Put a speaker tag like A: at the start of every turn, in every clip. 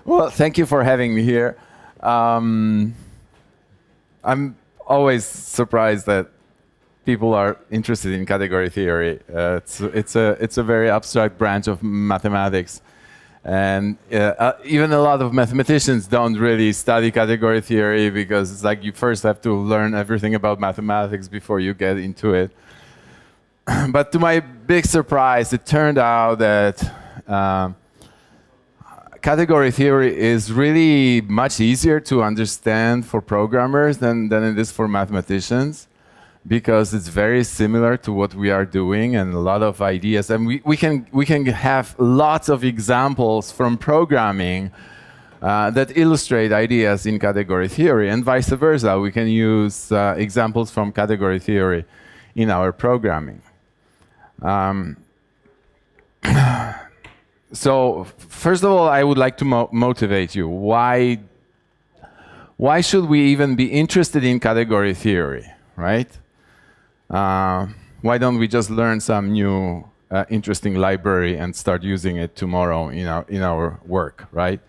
A: Well, thank you for having me here. I'm always surprised that people are interested in category theory. It's a very abstract branch of mathematics, and even a lot of mathematicians don't really study category theory because it's like you first have to learn everything about mathematics before you get into it. But to my big surprise, it turned out that category theory is really much easier to understand for programmers than it is for mathematicians, because it's very similar to what we are doing and a lot of ideas. And we can have lots of examples from programming that illustrate ideas in category theory, and vice versa. We can use examples from category theory in our programming. So first of all, I would like to motivate you. Why should we even be interested in category theory, right? Why don't we just learn some new interesting library and start using it tomorrow in our work, right?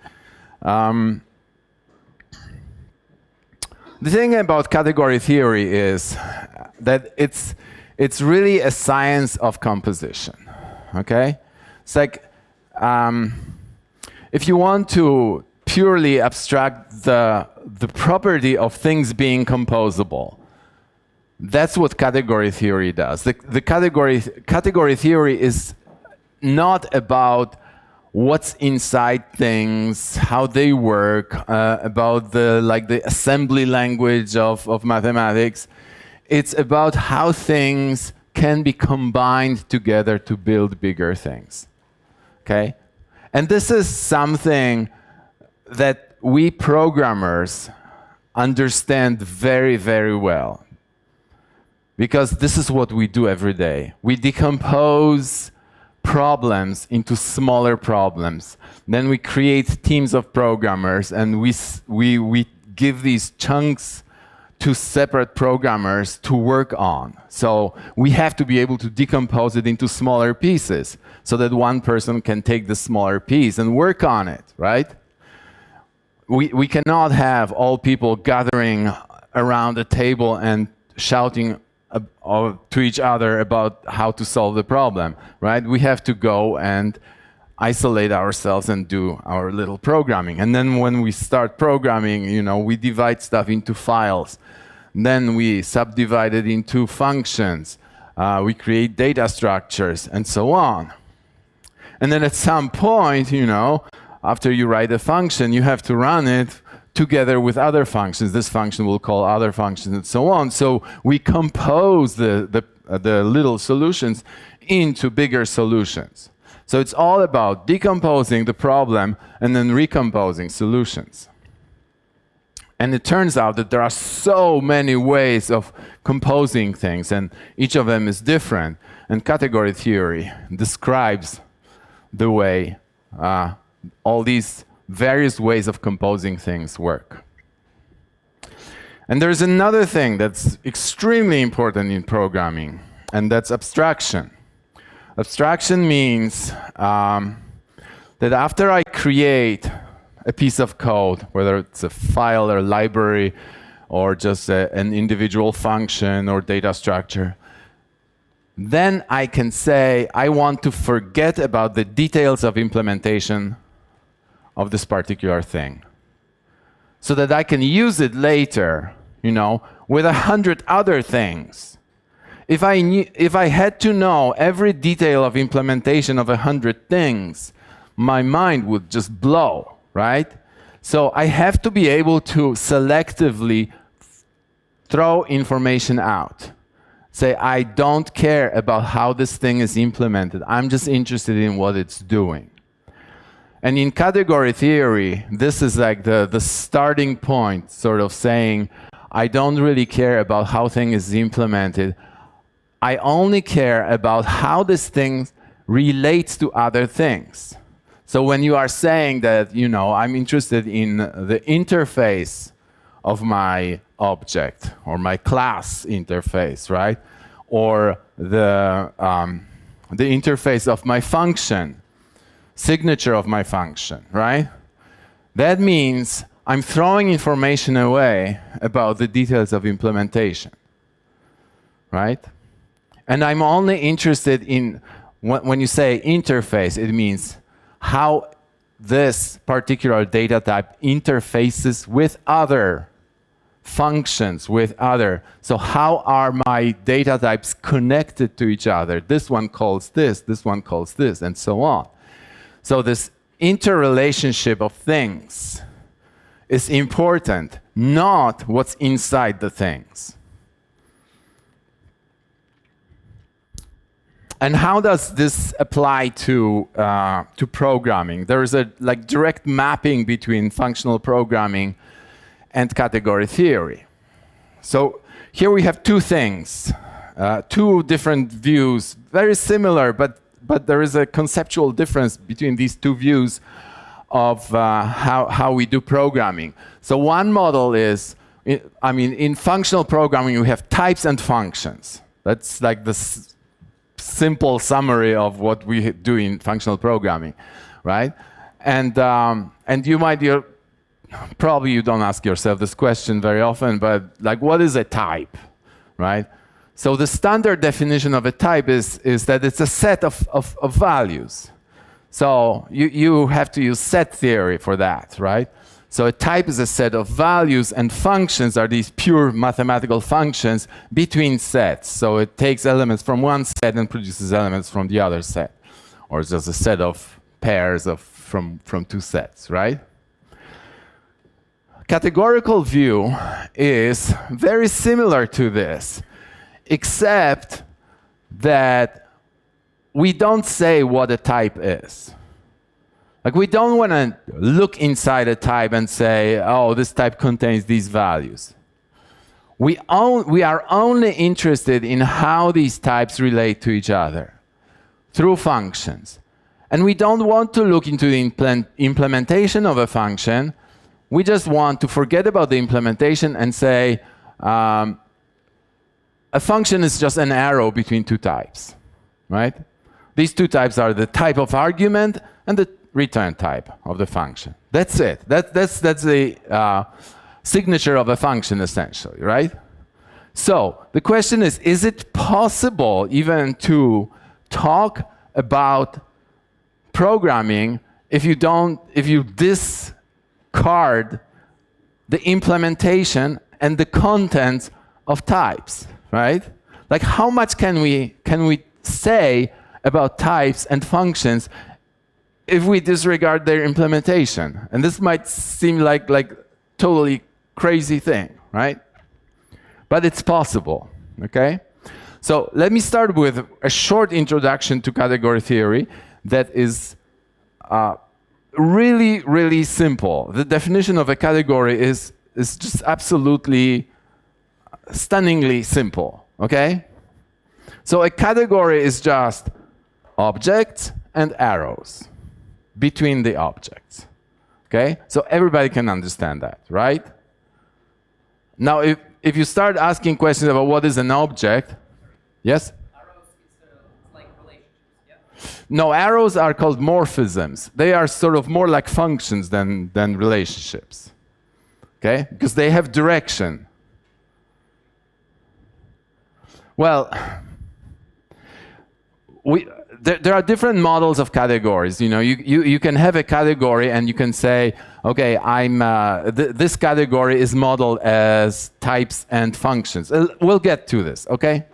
A: The thing about category theory is that it's really a science of composition, okay? It's like if you want to purely abstract the property of things being composable, that's what category theory does. The category theory is not about what's inside things, how they work, about the assembly language of mathematics. It's about how things can be combined together to build bigger things. Okay? And this is something that we programmers understand very, very well, because this is what we do every day. We decompose problems into smaller problems. Then we create teams of programmers, and we give these chunks to separate programmers to work on. So we have to be able to decompose it into smaller pieces so that one person can take the smaller piece and work on it, right? We cannot have all people gathering around a table and shouting to each other about how to solve the problem, right? We have to go and isolate ourselves and do our little programming. And then when we start programming, we divide stuff into files. Then we subdivide it into functions. We create data structures and so on. And then at some point, after you write a function, you have to run it together with other functions. This function will call other functions and so on. So we compose the little solutions into bigger solutions. So it's all about decomposing the problem and then recomposing solutions. And it turns out that there are so many ways of composing things, and each of them is different. And category theory describes the way all these various ways of composing things work. And there's another thing that's extremely important in programming, and that's abstraction. Abstraction means that after I create a piece of code, whether it's a file or library or just an individual function or data structure, then I can say I want to forget about the details of implementation of this particular thing, so that I can use it later, with 100 other things. If I had to know every detail of implementation of 100 things, my mind would just blow, right? So I have to be able to selectively throw information out. Say, I don't care about how this thing is implemented. I'm just interested in what it's doing. And in category theory, this is like the starting point, sort of saying, I don't really care about how thing is implemented. I only care about how this thing relates to other things. So when you are saying that, I'm interested in the interface of my object or my class interface, right? Or the the interface of my function, signature of my function, right? That means I'm throwing information away about the details of implementation, right? And I'm only interested in, when you say interface, it means how this particular data type interfaces with other functions, with other. So how are my data types connected to each other? This one calls this one calls this, and so on. So this interrelationship of things is important, not what's inside the things. And how does this apply to programming? There is a direct mapping between functional programming and category theory. So here we have two things, two different views, very similar, but there is a conceptual difference between these two views of how we do programming. So one model is, in functional programming, we have types and functions. That's like the simple summary of what we do in functional programming, right? And you might probably you don't ask yourself this question very often, but what is a type, right? So the standard definition of a type is that it's a set of values. So you have to use set theory for that, right? So a type is a set of values, and functions are these pure mathematical functions between sets. So it takes elements from one set and produces elements from the other set, or it's just a set of pairs from two sets, right? Categorical view is very similar to this, except that we don't say what a type is. We don't want to look inside a type and say, oh, this type contains these values. We are only interested in how these types relate to each other through functions. And we don't want to look into the implementation of a function. We just want to forget about the implementation and say, a function is just an arrow between two types, right? These two types are the type of argument and the return type of the function. That's it. That's the signature of a function, essentially, right? So the question is it possible even to talk about programming if you discard the implementation and the content of types, right? How much can we say about types and functions if we disregard their implementation? And this might seem like totally crazy thing, right? But it's possible, okay? So let me start with a short introduction to category theory that is really, really simple. The definition of a category is just absolutely stunningly simple, okay? So a category is just objects and arrows between the objects, okay? So everybody can understand that, right? Now, if you start asking questions about what is an object, yes?
B: Arrows, it's like relationships, yeah?
A: No, arrows are called morphisms. They are sort of more like functions than relationships, okay? Because they have direction. Well, there are different models of categories. You can have a category and you can say, okay, this category is modeled as types and functions. We'll get to this, okay?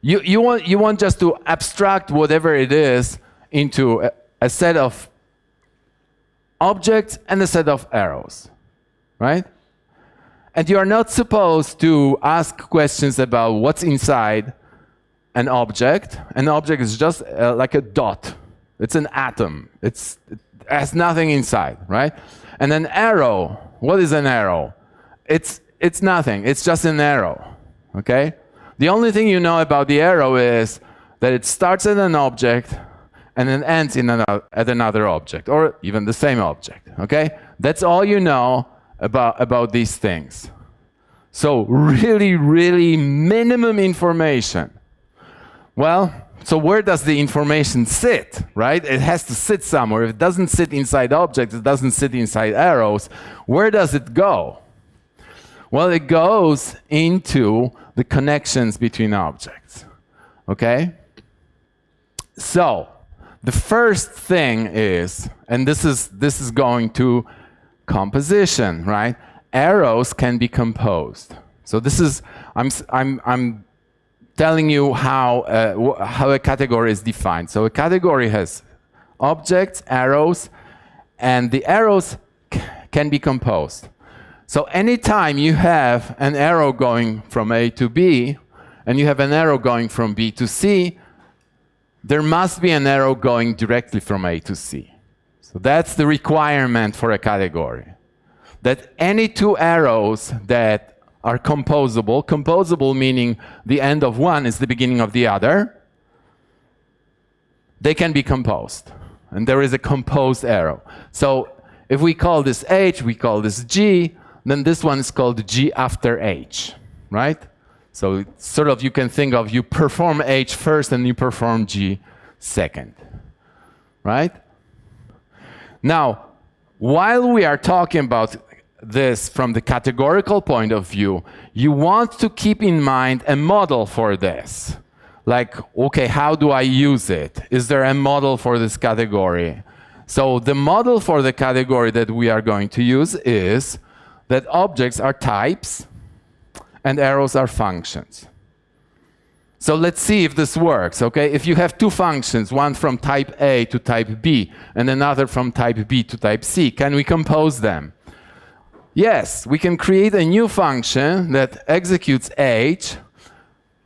A: You want just to abstract whatever it is into a set of objects and a set of arrows, right? And you are not supposed to ask questions about what's inside an object. An object is just like a dot. It's an atom. It has nothing inside, right? And an arrow, what is an arrow? It's nothing. It's just an arrow, okay? The only thing you know about the arrow is that it starts at an object and then ends at another object, or even the same object, okay? That's all you know about these things. So really, really minimum information. Well, so where does the information sit, right? It has to sit somewhere. If it doesn't sit inside objects, it doesn't sit inside arrows, where does it go? Well, it goes into the connections between objects, okay? So, the first thing is, and this is going to composition, right? Arrows can be composed. So this is, I'm telling you how a category is defined. So a category has objects, arrows, and the arrows can be composed. So anytime you have an arrow going from A to B, and you have an arrow going from B to C, there must be an arrow going directly from A to C. So that's the requirement for a category. That any two arrows that are composable, composable meaning the end of one is the beginning of the other, they can be composed. And there is a composed arrow. So if we call this H, we call this G, then this one is called G after H, right? So it's sort of, you can think of, you perform H first and you perform G second, right? Now, while we are talking about this from the categorical point of view, you want to keep in mind a model for this. Like, okay, how do I use it? Is there a model for this category? So the model for the category that we are going to use is that objects are types and arrows are functions. So let's see if this works, okay? If you have two functions, one from type A to type B, and another from type B to type C, can we compose them? Yes, we can create a new function that executes H,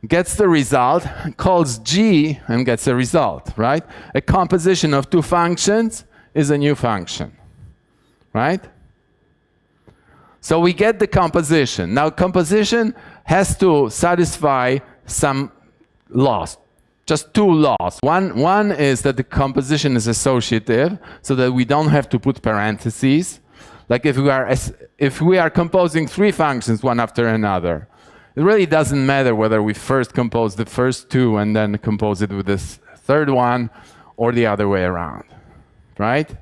A: gets the result, calls G, and gets a result, right? A composition of two functions is a new function, right? So we get the composition. Now, composition has to satisfy some laws, just two laws. One is that the composition is associative, so that we don't have to put parentheses. Like if we are composing three functions one after another, it really doesn't matter whether we first compose the first two and then compose it with this third one or the other way around, right?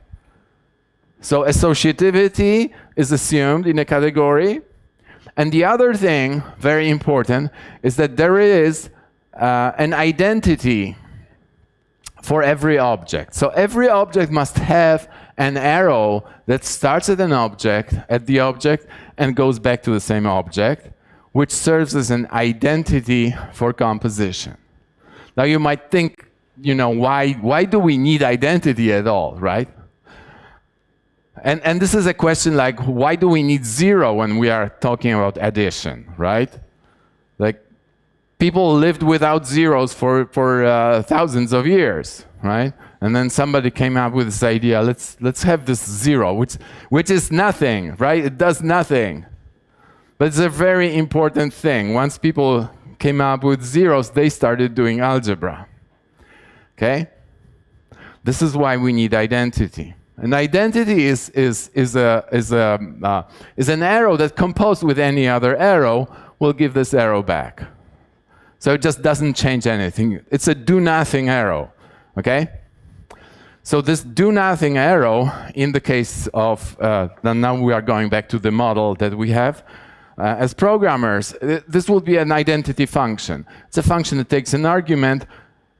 A: So associativity is assumed in a category. And the other thing, very important, is that there is an identity for every object. So every object must have an arrow that starts at the object, and goes back to the same object, which serves as an identity for composition. Now you might think, why do we need identity at all, right? And this is a question like, why do we need zero when we are talking about addition, right? Like, people lived without zeros for thousands of years, right? And then somebody came up with this idea, let's have this zero, which is nothing, right? It does nothing. But it's a very important thing. Once people came up with zeros, they started doing algebra. Okay? This is why we need identity. An identity is an arrow that composed with any other arrow will give this arrow back. So it just doesn't change anything. It's a do-nothing arrow, okay? So this do-nothing arrow, in the case of, now we are going back to the model that we have. As programmers, this will be an identity function. It's a function that takes an argument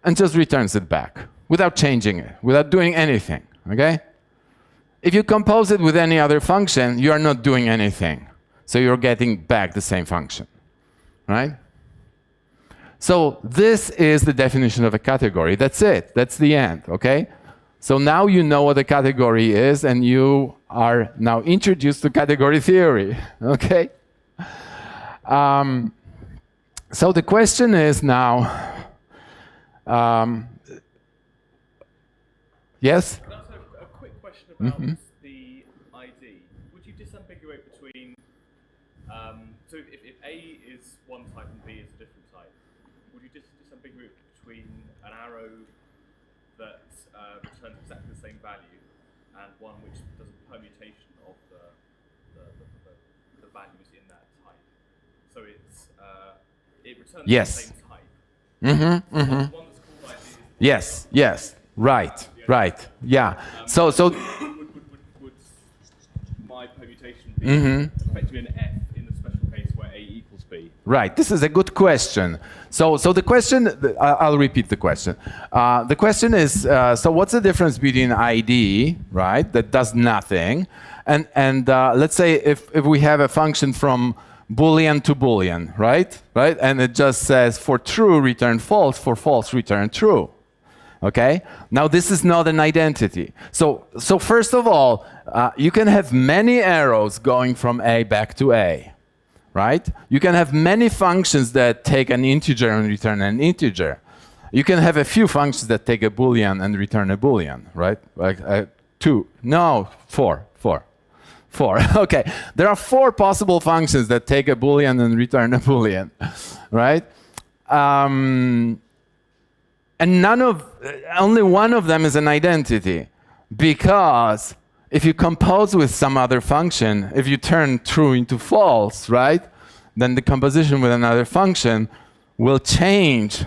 A: and just returns it back without changing it, without doing anything, okay? If you compose it with any other function, you are not doing anything. So you're getting back the same function, right? So this is the definition of a category. That's it. That's the end, okay? So now you know what a category is, and you are now introduced to category theory, okay? So the question is now, yes?
C: Can I ask a quick question about the ID? Would you disambiguate between, so if A is one type and B is a different type, would you disambiguate between an arrow that returns exactly the same value and one which does a permutation of the values in that type? So it returns the same type, The one that's called ID is
A: Yes, yes, right, right, yeah. So
C: would my permutation be effectively an F in the special case where A equals B?
A: right, this is a good question. So the question, I'll repeat the question. The question is, so what's the difference between ID, right, that does nothing, and let's say if we have a function from Boolean to Boolean, right, and it just says for true return false, for false return true. Okay. Now this is not an identity. So first of all, you can have many arrows going from A back to A. Right? You can have many functions that take an integer and return an integer. You can have a few functions that take a Boolean and return a Boolean, right? Like 2, no, 4. Okay, there are 4 possible functions that take a Boolean and return a Boolean, right? And only one of them is an identity, because if you compose with some other function, if you turn true into false, right, then the composition with another function will change.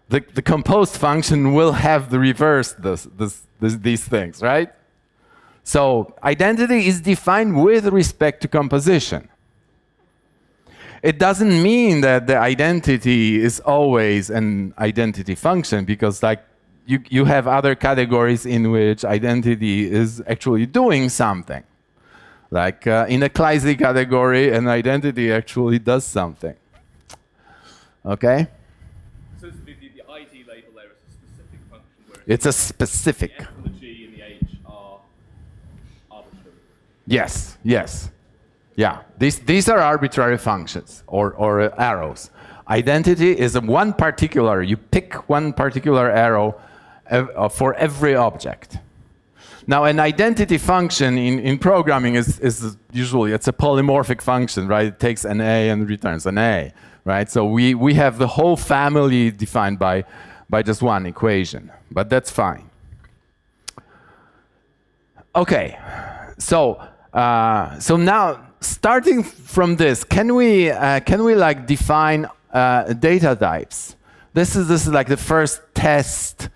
A: The composed function will have the reverse these things, right? So identity is defined with respect to composition. It doesn't mean that the identity is always an identity function, because like you have other categories in which identity is actually doing something. Like in a Kleisli category, an identity actually does something. Okay?
C: So the ID label there is a specific function, whereas
A: It's a specific.
C: the F and the G and the H are arbitrary.
A: Yes, yes. Yeah, these are arbitrary functions or arrows. Identity is one particular, you pick one particular arrow for every object. Now, an identity function in programming is usually, it's a polymorphic function, right? It takes an A and returns an A, right? So we have the whole family defined by just one equation, but that's fine. Okay, so now starting from this, can we like define data types? This is like the first test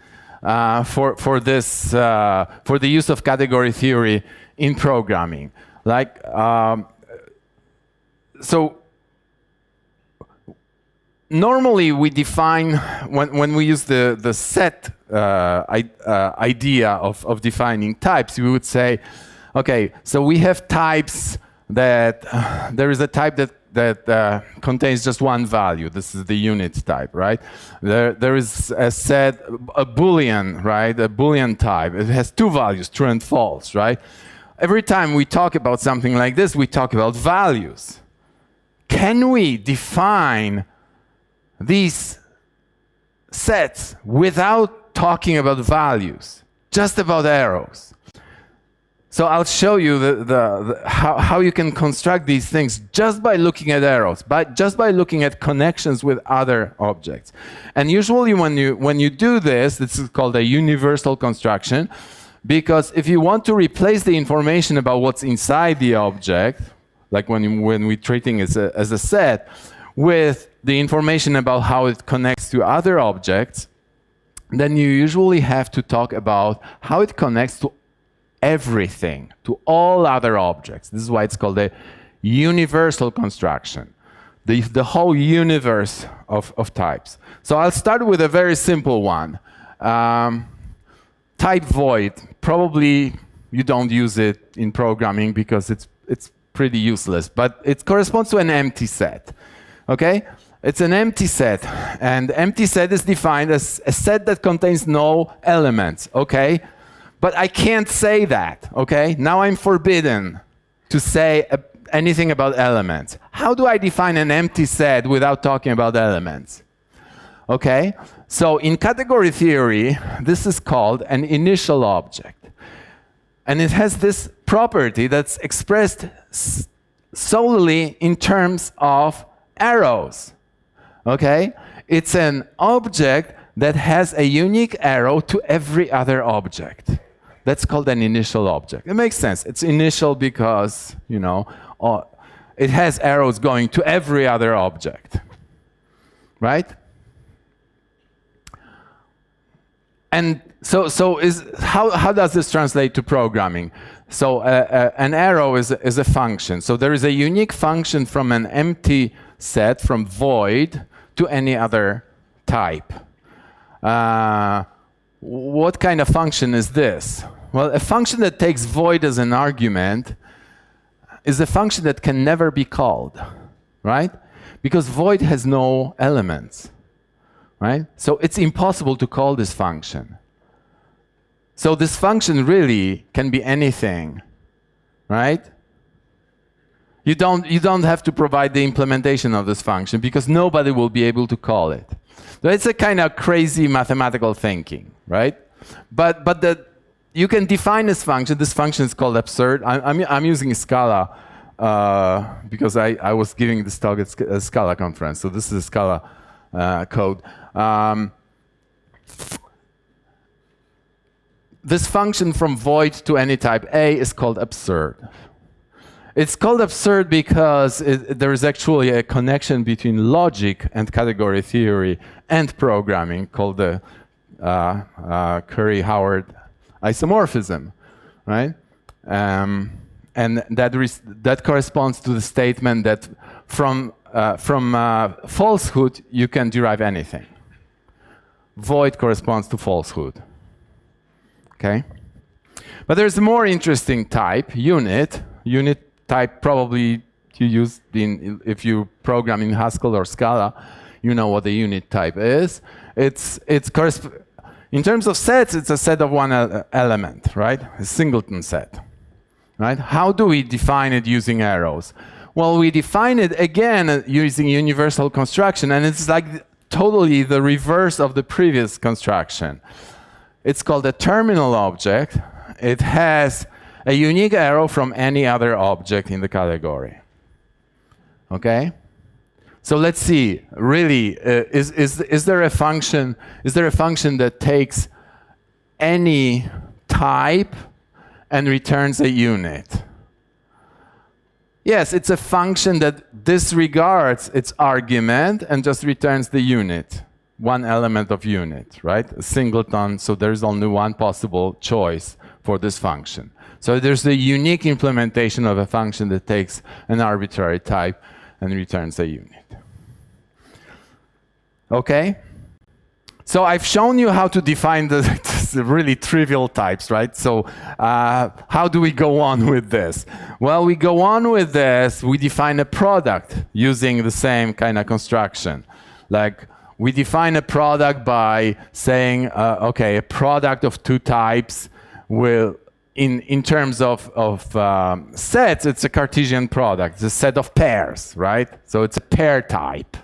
A: for the use of category theory in programming. Like so. Normally, we define when we use the set idea of defining types. We would say, okay, so we have types that there is a type that contains just one value. This is the unit type, right? There is a set, a Boolean, right? A Boolean type. It has 2 values, true and false, right? Every time we talk about something like this, we talk about values. Can we define these sets without talking about values, just about arrows? So I'll show you how you can construct these things just by looking at arrows, just by looking at connections with other objects. And usually when you do this is called a universal construction, because if you want to replace the information about what's inside the object, like when we're treating it as a set, with the information about how it connects to other objects, then you usually have to talk about how it connects to everything, to all other objects. This is why it's called a universal construction, the whole universe of types. So I'll start with a very simple one. Type void. Probably you don't use it in programming because it's pretty useless, but it corresponds to an empty set. Okay? It's an empty set, and empty set is defined as a set that contains no elements. Okay? But I can't say that, okay? Now I'm forbidden to say anything about elements. How do I define an empty set without talking about elements? Okay? So in category theory, this is called an initial object. And it has this property that's expressed solely in terms of arrows. Okay? It's an object that has a unique arrow to every other object. That's called an initial object. It makes sense. It's initial because, you know, it has arrows going to every other object. Right? And how does this translate to programming? So an arrow is a function. So there is a unique function from an empty set, from void, to any other type. What kind of function is this? Well, a function that takes void as an argument is a function that can never be called, right? Because void has no elements, right? So it's impossible to call this function. So this function really can be anything, right? You don't have to provide the implementation of this function because nobody will be able to call it. So it's a kind of crazy mathematical thinking, right? But you can define this function. This function is called absurd. I'm using Scala because I was giving this talk at a Scala conference. So this is a Scala code. This function from void to any type A is called absurd. It's called absurd because there is actually a connection between logic and category theory and programming called the Curry-Howard isomorphism, right? And that corresponds to the statement that from falsehood you can derive anything. Void corresponds to falsehood. Okay, but there's a more interesting type, unit. Unit type probably you use if you program in Haskell or Scala, you know what a unit type is. In terms of sets, it's a set of one element, right? A singleton set, right? How do we define it using arrows? Well, we define it again using universal construction, and it's like totally the reverse of the previous construction. It's called a terminal object. It has a unique arrow from any other object in the category. Okay? So let's see. Really, is there a function? Is there a function that takes any type and returns a unit? Yes, it's a function that disregards its argument and just returns the unit. One element of unit, right? A singleton, so there's only one possible choice for this function. So there's a unique implementation of a function that takes an arbitrary type and returns a unit. Okay? So I've shown you how to define the really trivial types, right? So how do we go on with this? Well, we go on with this, we define a product using the same kind of construction. Like, we define a product by saying, okay, a product of two types will, in terms of sets, it's a Cartesian product. It's a set of pairs, right? So it's a pair type.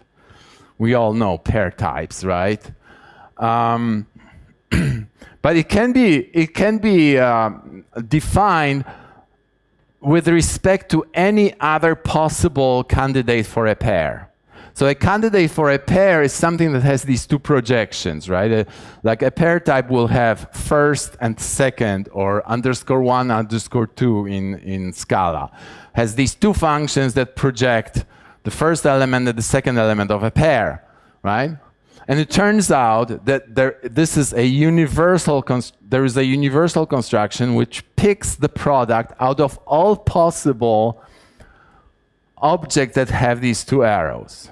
A: We all know pair types, right? But it can be defined with respect to any other possible candidate for a pair. So a candidate for a pair is something that has these two projections, right? Like a pair type will have first and second, or _1, _2 in Scala. Has these two functions that project the first element and the second element of a pair, right? And it turns out that there is a universal construction which picks the product out of all possible objects that have these two arrows.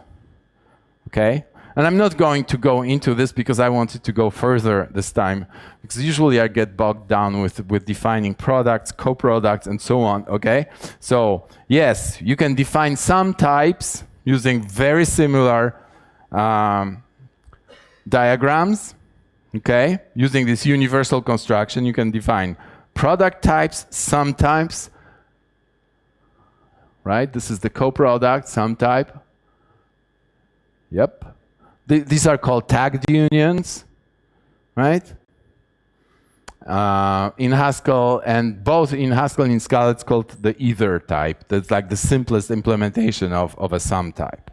A: Okay? And I'm not going to go into this because I wanted to go further this time, because usually I get bogged down with defining products, coproducts, and so on. Okay? So yes, you can define some types using very similar diagrams. Okay? Using this universal construction, you can define product types, sum types. Right? This is the coproduct, sum type. Yep. These are called tagged unions, right? In Haskell, and both in Haskell and in Scala, it's called the either type. That's like the simplest implementation of a sum type,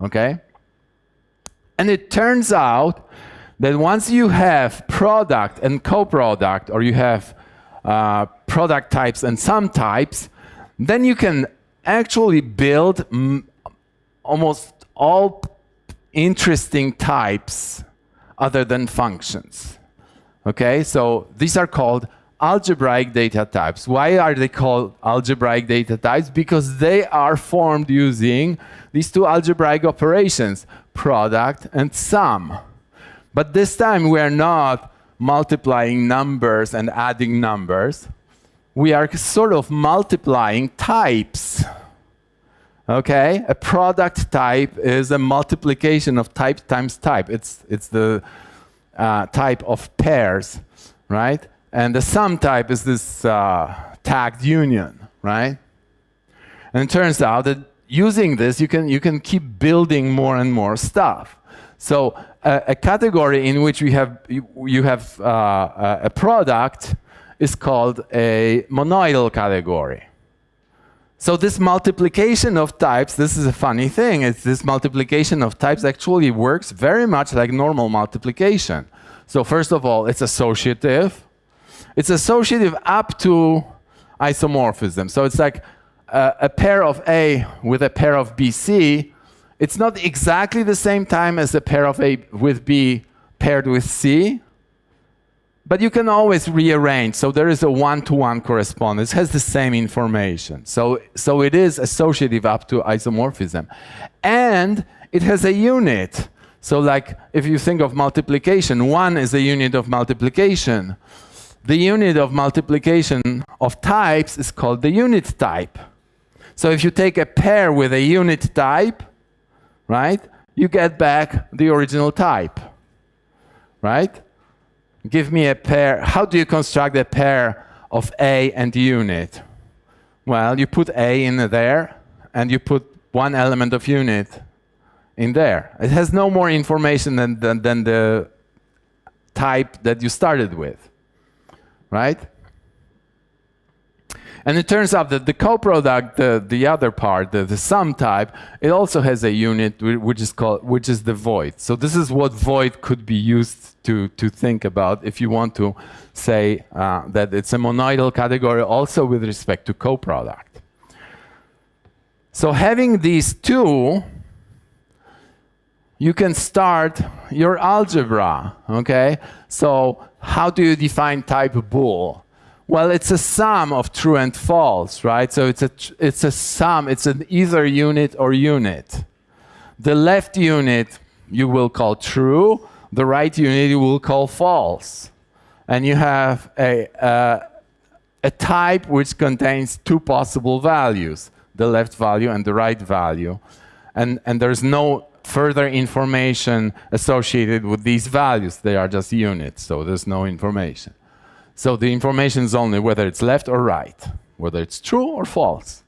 A: okay? And it turns out that once you have product and coproduct, or you have product types and sum types, then you can actually build almost all interesting types other than functions. Okay, so these are called algebraic data types. Why are they called algebraic data types? Because they are formed using these two algebraic operations, product and sum. But this time we are not multiplying numbers and adding numbers. We are sort of multiplying types. Okay, a product type is a multiplication of type times type. It's the type of pairs, right? And the sum type is this tagged union, right? And it turns out that using this, you can keep building more and more stuff. So a category in which you have a product is called a monoidal category. So this multiplication of types, this is a funny thing, this multiplication of types actually works very much like normal multiplication. So first of all, it's associative. It's associative up to isomorphism. So it's like a pair of A with a pair of BC. It's not exactly the same time as a pair of A with B paired with C, but you can always rearrange. So there is a one-to-one correspondence. It has the same information. So it is associative up to isomorphism. And it has a unit. So like if you think of multiplication, 1 is a unit of multiplication. The unit of multiplication of types is called the unit type. So if you take a pair with a unit type, right, you get back the original type, right? Give me a pair. How do you construct a pair of A and unit? Well, you put A in there, and you put one element of unit in there. It has no more information than the type that you started with, right? And it turns out that the coproduct, the other part, the sum type, it also has a unit which is the void. So this is what void could be used to think about if you want to say that it's a monoidal category also with respect to coproduct. So having these two, you can start your algebra, okay? So how do you define type bool? Well, it's a sum of true and false, right? So it's a sum, it's an either unit or unit. The left unit you will call true, the right unit you will call false. And you have a type which contains two possible values, the left value and the right value. And there's no further information associated with these values. They are just units, so there's no information. So the information is only whether it's left or right, whether it's true or false.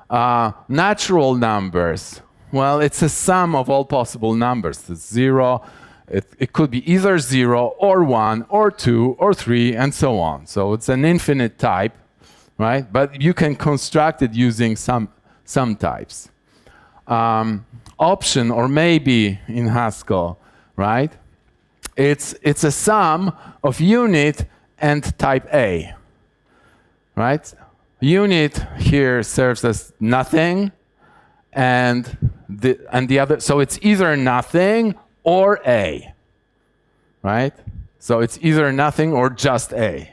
A: Natural numbers, well, it's a sum of all possible numbers. It's zero. It could be either 0 or 1 or 2 or 3 and so on. So it's an infinite type, right? But you can construct it using some types. Option or maybe in Haskell, right? It's a sum of unit and type A, right? Unit here serves as nothing, and the other, so it's either nothing or A, right? So it's either nothing or just A,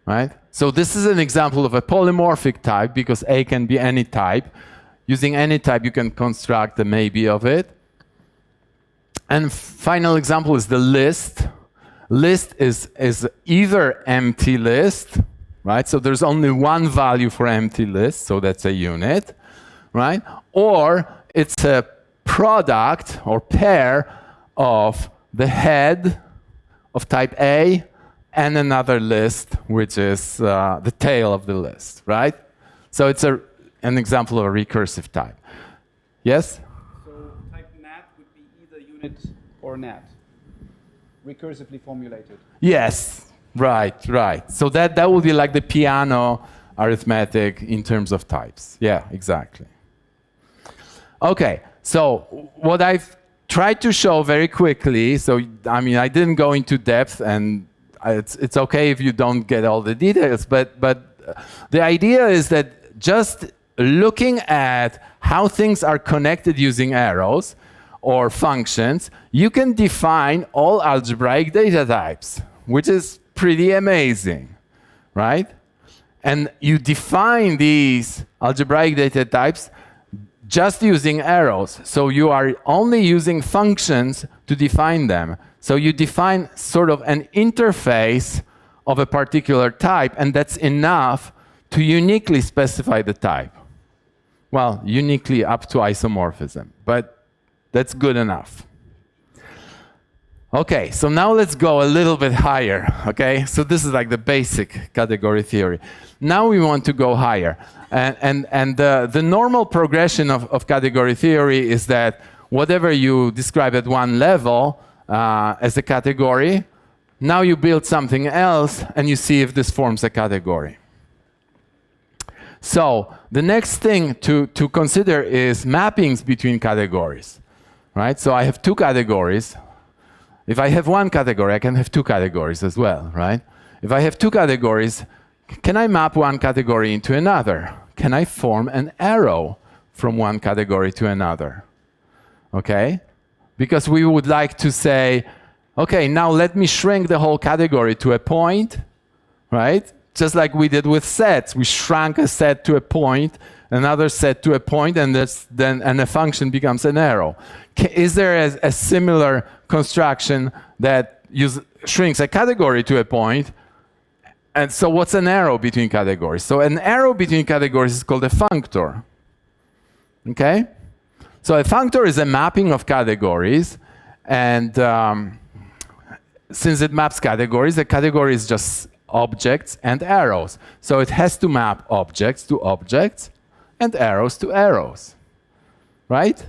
A: right? So this is an example of a polymorphic type because A can be any type. Using any type, you can construct the maybe of it. And final example is the list. List is either empty list, right? So there's only one value for empty list, so that's a unit, right? Or it's a product or pair of the head of type A and another list, which is the tail of the list, right? So it's an example of a recursive type. Yes?
D: So type nat would be either unit or nat, recursively formulated.
A: Yes, right. So that would be like the piano arithmetic in terms of types. Yeah, exactly. Okay, so what I've tried to show very quickly, so I mean, I didn't go into depth, and it's okay if you don't get all the details, but the idea is that just looking at how things are connected using arrows or functions, you can define all algebraic data types. which is pretty amazing, right? And you define these algebraic data types just using arrows. So you are only using functions to define them. So you define sort of an interface of a particular type, and that's enough to uniquely specify the type. Well, uniquely up to isomorphism, but that's good enough. Okay, so now let's go a little bit higher, okay? So this is like the basic category theory. Now we want to go higher. And the normal progression of category theory is that whatever you describe at one level as a category, now you build something else and you see if this forms a category. So the next thing to consider is mappings between categories, right? So I have two categories. If I have one category, I can have two categories as well, right? If I have two categories, can I map one category into another? Can I form an arrow from one category to another? Okay? Because we would like to say, okay, now let me shrink the whole category to a point, right? Just like we did with sets. We shrunk a set to a point, another set to a point, and a function becomes an arrow. Is there a similar construction that shrinks a category to a point? And so what's an arrow between categories? So an arrow between categories is called a functor. Okay? So a functor is a mapping of categories, and since it maps categories, the category is just objects and arrows. So it has to map objects to objects and arrows to arrows, right?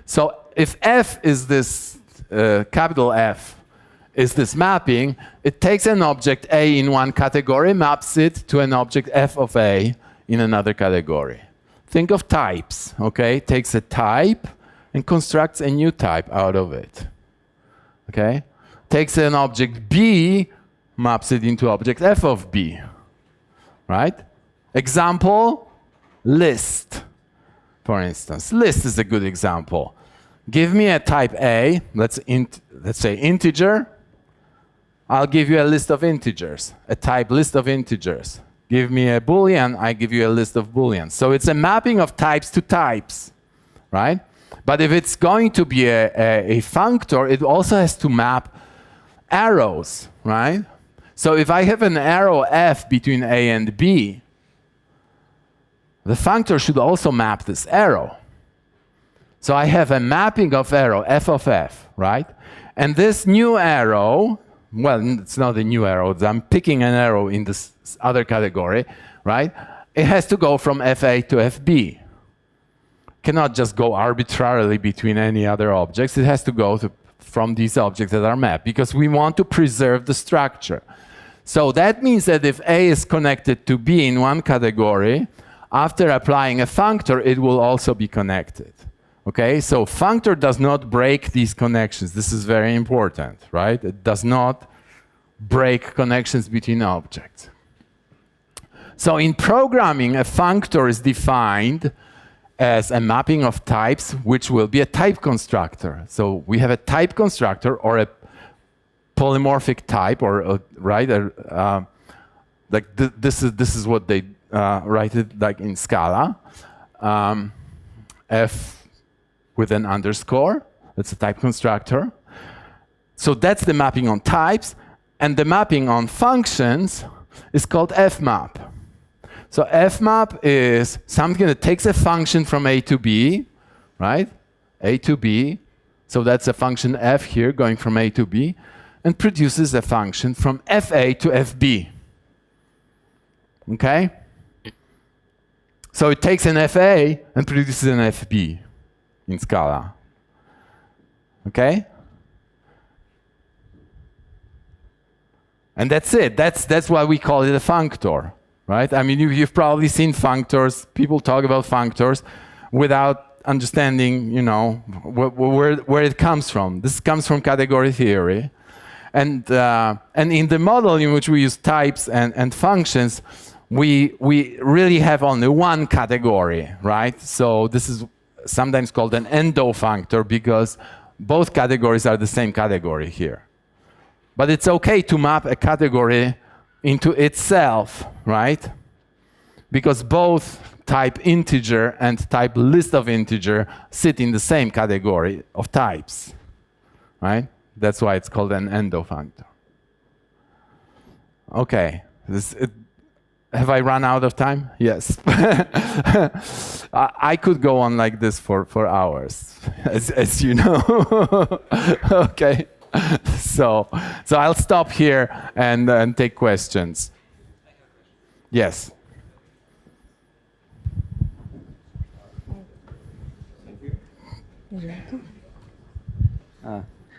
A: So if F is this, capital F is this mapping, it takes an object A in one category, maps it to an object F of A in another category. Think of types, okay? Takes a type and constructs a new type out of it, okay? Takes an object B, maps it into object F of B, right? Example, list, for instance. List is a good example. Give me a type A, let's say integer. I'll give you a list of integers, a type list of integers. Give me a Boolean, I give you a list of Booleans. So it's a mapping of types to types, right? But if it's going to be a functor, it also has to map arrows, right? So if I have an arrow F between A and B, the functor should also map this arrow. So I have a mapping of arrow, F of F, right? And this new arrow, well, it's not a new arrow, I'm picking an arrow in this other category, right? It has to go from FA to FB. Cannot just go arbitrarily between any other objects. It has to go from these objects that are mapped because we want to preserve the structure. So that means that if A is connected to B in one category, after applying a functor, it will also be connected. Okay, so functor does not break these connections. This is very important, right? It does not break connections between objects. So in programming, a functor is defined as a mapping of types, which will be a type constructor. So we have a type constructor or a polymorphic type, or right? This is what they write it like in Scala. F with an underscore. That's a type constructor. So that's the mapping on types, and the mapping on functions is called fmap. So fmap is something that takes a function from A to B, right? A to B. So that's a function f here going from A to B, and produces a function from FA to FB. Okay? So it takes an FA and produces an FB in Scala. Okay? And that's it. That's why we call it a functor, right? I mean, you've probably seen functors. People talk about functors without understanding, you know, where it comes from. This comes from category theory. And in the model in which we use types and functions, we really have only one category, right? So this is sometimes called an endofunctor because both categories are the same category here. But it's okay to map a category into itself, right? Because both type integer and type list of integer sit in the same category of types, right? That's why it's called an endofunctor. Okay, have I run out of time? Yes. I could go on like this for hours, as you know. Okay, so I'll stop here and take questions. Yes.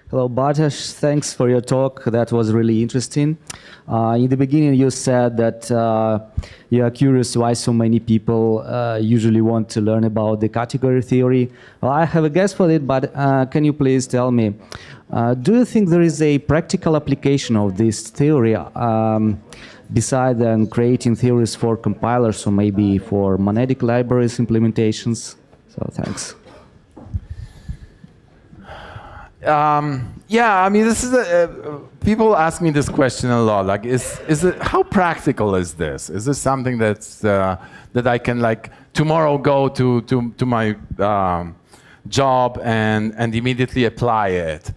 E: Hello, Bartosz. Thanks for your talk. That was really interesting. In the beginning, you said that you are curious why so many people usually want to learn about the category theory. Well, I have a guess for it, but can you please tell me, do you think there is a practical application of this theory beside creating theories for compilers or maybe for monadic libraries implementations? So thanks.
A: Yeah, I mean, this is people ask me this question a lot. Like, is it how practical is this? Is this something that's that I can like tomorrow go to my job and immediately apply it?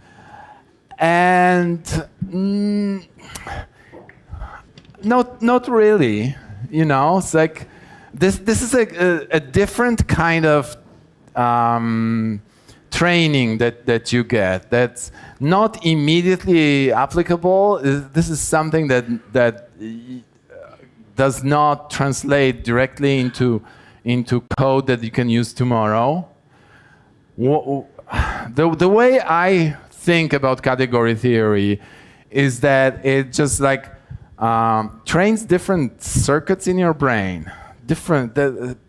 A: And not really. You know, it's like this is a different kind of training that you get that's not immediately applicable. This is something that does not translate directly into code that you can use tomorrow. The way I think about category theory is that it just like trains different circuits in your brain, different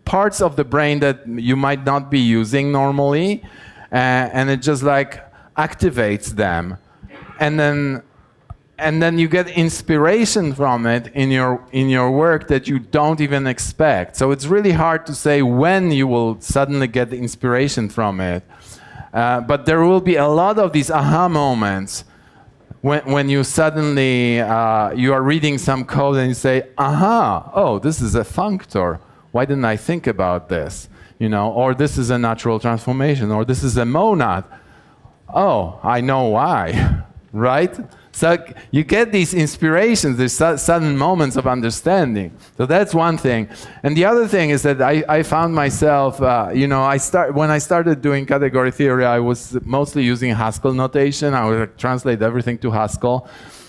A: parts of the brain that you might not be using normally. And it just like activates them, and then you get inspiration from it in your work that you don't even expect. So it's really hard to say when you will suddenly get the inspiration from it, but there will be a lot of these aha moments when you suddenly you are reading some code and you say, aha, oh, this is a functor. Why didn't I think about this? You know, or this is a natural transformation, or this is a monad. Oh, I know why, right? So you get these inspirations, these sudden moments of understanding. So that's one thing. And the other thing is that I found myself, you know, when I started doing category theory, I was mostly using Haskell notation. I would translate everything to Haskell.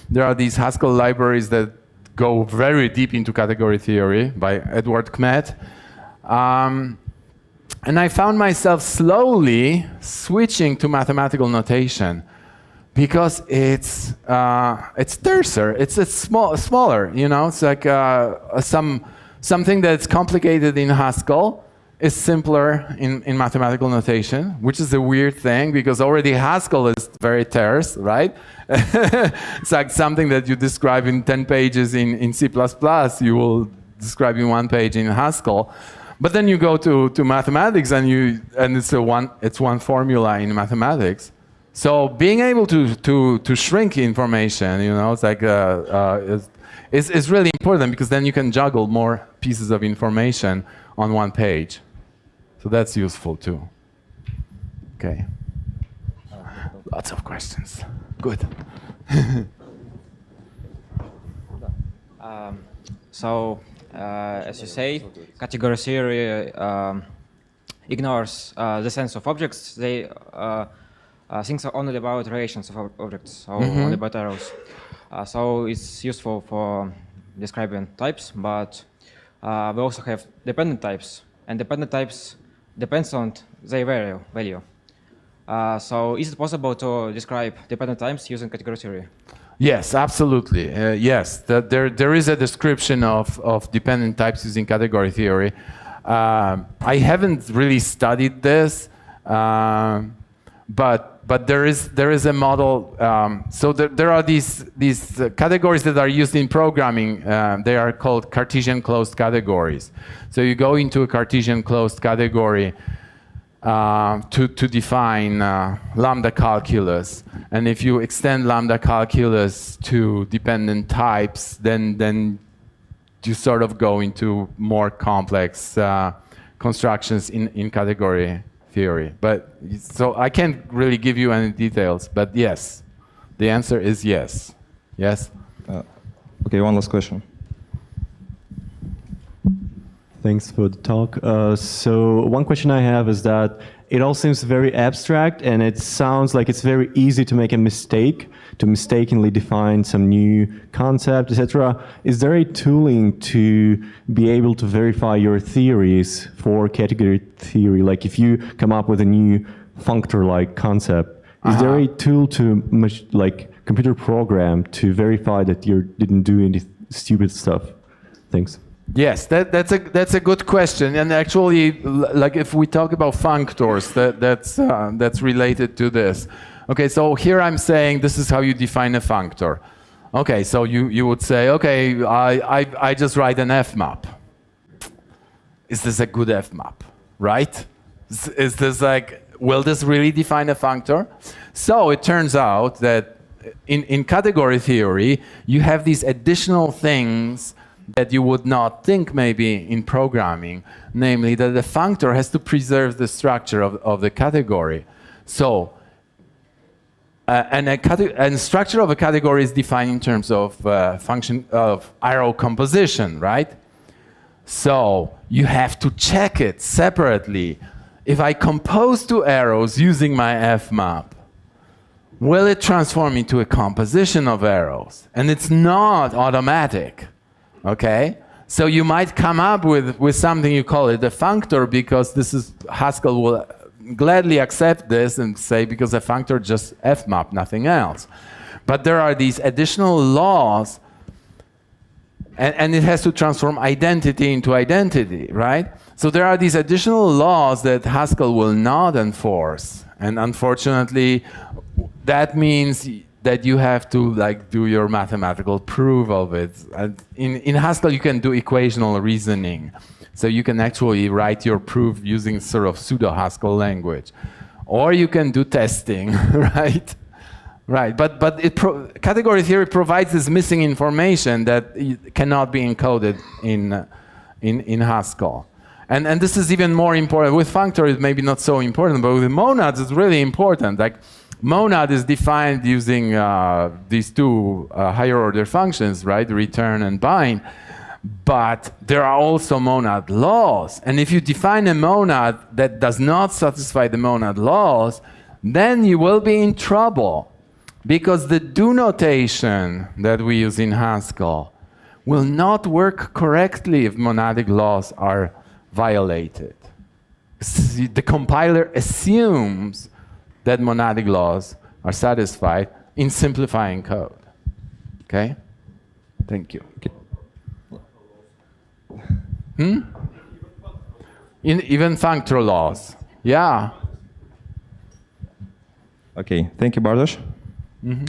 A: There are these Haskell libraries that go very deep into category theory by Edward Kmet. And I found myself slowly switching to mathematical notation because it's terser. It's smaller. You know, it's like something that's complicated in Haskell is simpler in mathematical notation, which is a weird thing because already Haskell is very terse, right? It's like something that you describe in 10 pages in C++, you will describe in 1 page in Haskell. But then you go to mathematics and it's one formula in mathematics. So being able to shrink information, you know, it's like is really important because then you can juggle more pieces of information on 1 page. So that's useful too. Okay. Lots of questions. Good.
F: As you say, category theory ignores the sense of objects. They think only about relations of objects, so only about arrows. So it's useful for describing types, but we also have dependent types, and dependent types depends on their value. So is it possible to describe dependent types using category theory?
A: Yes, absolutely. Yes, there is a description of dependent types using category theory. I haven't really studied this, but there is a model. So there are these categories that are used in programming. They are called Cartesian closed categories. So you go into a Cartesian closed category, to define lambda calculus. And if you extend lambda calculus to dependent types, then you sort of go into more complex constructions in category theory. But so I can't really give you any details, but yes, the answer is yes. Yes?
G: Okay, one last question.
H: Thanks for the talk. So one question I have is that it all seems very abstract, and it sounds like it's very easy to make a mistake, to mistakenly define some new concept, etc. Is there a tooling to be able to verify your theories for category theory? Like if you come up with a new functor-like concept, is there a tool to, like computer program, to verify that you didn't do any stupid stuff? Thanks.
A: Yes, that's a good question, and actually, like if we talk about functors, that's related to this. Okay, so here I'm saying this is how you define a functor. Okay, so you would say, okay, I just write an F map. Is this a good F map, right? Is this like, will this really define a functor? So it turns out that in category theory, you have these additional things that you would not think maybe in programming, namely that the functor has to preserve the structure of the category. So, and structure of a category is defined in terms of function of arrow composition, right? So you have to check it separately. If I compose two arrows using my F map, will it transform into a composition of arrows? And it's not automatic. Okay, so you might come up with something, you call it a functor, because this is, Haskell will gladly accept this and say, because a functor just F map, nothing else. But there are these additional laws, and it has to transform identity into identity, right? So there are these additional laws that Haskell will not enforce, and unfortunately, that means that you have to like do your mathematical proof of it. In Haskell, you can do equational reasoning. So you can actually write your proof using sort of pseudo-Haskell language. Or you can do testing, right? Right, but category theory provides this missing information that cannot be encoded in Haskell. And this is even more important. With functor, it's maybe not so important, but with monads, it's really important. Like, monad is defined using these two higher order functions, right? Return and bind. But there are also monad laws. And if you define a monad that does not satisfy the monad laws, then you will be in trouble. Because the do notation that we use in Haskell will not work correctly if monadic laws are violated. The compiler assumes that monadic laws are satisfied in simplifying code. Okay? Thank you. Even functor laws. Yeah.
G: Okay, thank you, Bartosz.
A: Mm-hmm.